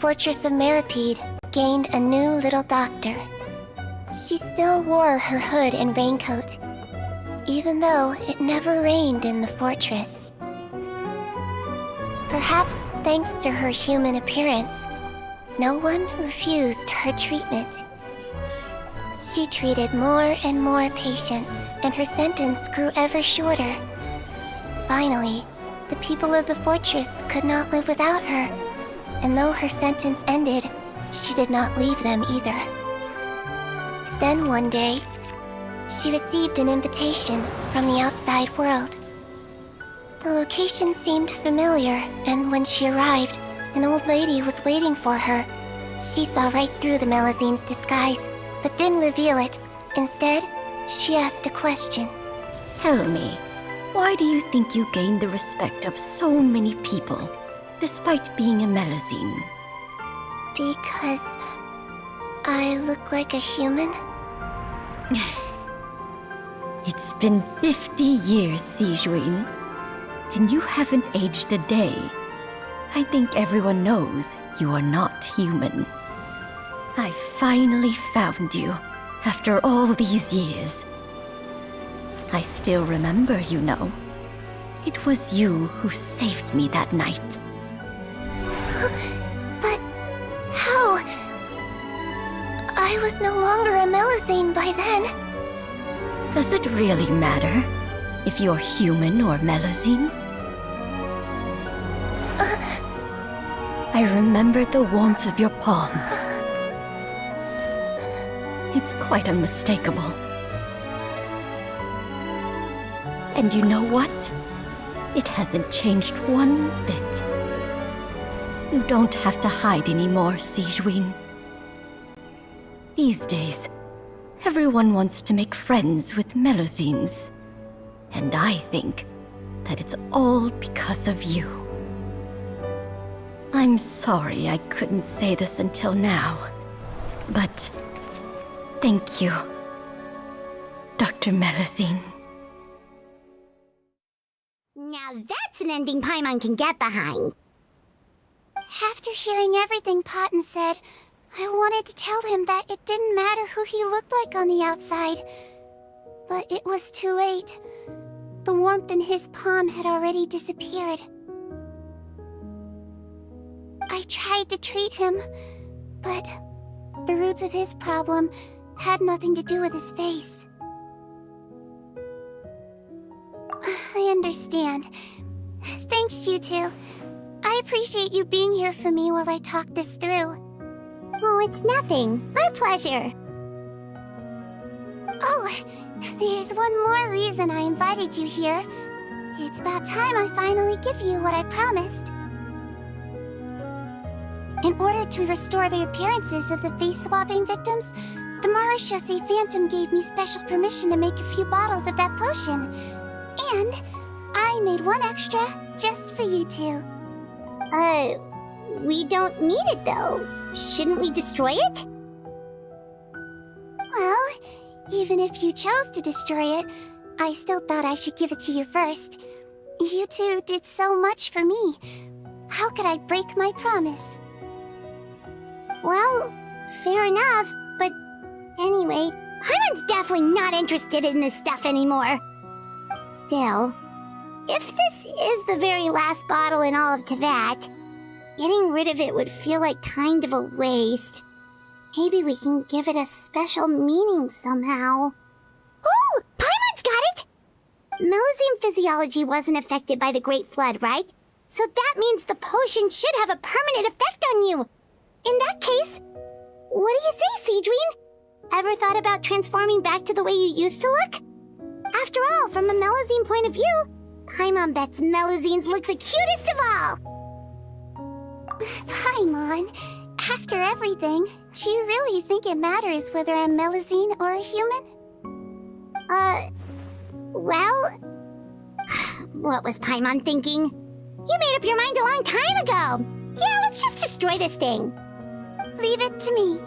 Fortress of Meripede gained a new little doctor. She still wore her hood and raincoat, even though it never rained in the fortress. Perhaps thanks to her human appearance, no one refused her treatment. She treated more and more patients, and her sentence grew ever shorter. Finally, the people of the fortress could not live without her, and though her sentence ended, she did not leave them either. Then one day, she received an invitation from the outside world. The location seemed familiar, and when she arrived, an old lady was waiting for her. She saw right through the Melizine's disguise, but didn't reveal it. Instead, she asked a question. Tell me, why do you think you gained the respect of so many people, despite being a Melizine? Because I look like a human? It's been 50 years, Cici, and you haven't aged a day. I think everyone knows you are not human. I finally found you, after all these years. I still remember, you know. It was you who saved me that night. But how? I was no longer a Melizine by then. Does it really matter if you're human or Melizine? I remember the warmth of your palm. It's quite unmistakable. And you know what? It hasn't changed one bit. You don't have to hide anymore, Cici. These days, everyone wants to make friends with Melizines. And I think that it's all because of you. I'm sorry I couldn't say this until now, but thank you, Dr. Melizine. Now that's an ending Paimon can get behind. After hearing everything Paten said, I wanted to tell him that it didn't matter who he looked like on the outside. But it was too late. The warmth in his palm had already disappeared. I tried to treat him, but the roots of his problem had nothing to do with his face. I understand. Thanks, you two. I appreciate you being here for me while I talk this through. Oh, it's nothing. Our pleasure. Oh, there's one more reason I invited you here. It's about time I finally give you what I promised. In order to restore the appearances of the face-swapping victims, the Marishose Phantom gave me special permission to make a few bottles of that potion. And I made one extra just for you two. We don't need it though. Shouldn't we destroy it? Well, even if you chose to destroy it, I still thought I should give it to you first. You two did so much for me. How could I break my promise? Well, fair enough, but anyway, Paimon's definitely not interested in this stuff anymore. Still, if this is the very last bottle in all of Teyvat, getting rid of it would feel like kind of a waste. Maybe we can give it a special meaning somehow. Oh, Paimon's got it! Melizine physiology wasn't affected by the Great Flood, right? So that means the potion should have a permanent effect on you. In that case, what do you say, Cici? Ever thought about transforming back to the way you used to look? After all, from a Melizine point of view, Paimon bets Melizines look the cutest of all! Paimon, after everything, do you really think it matters whether I'm Melizine or a human? Well... What was Paimon thinking? You made up your mind a long time ago! Yeah, let's just destroy this thing. Leave it to me.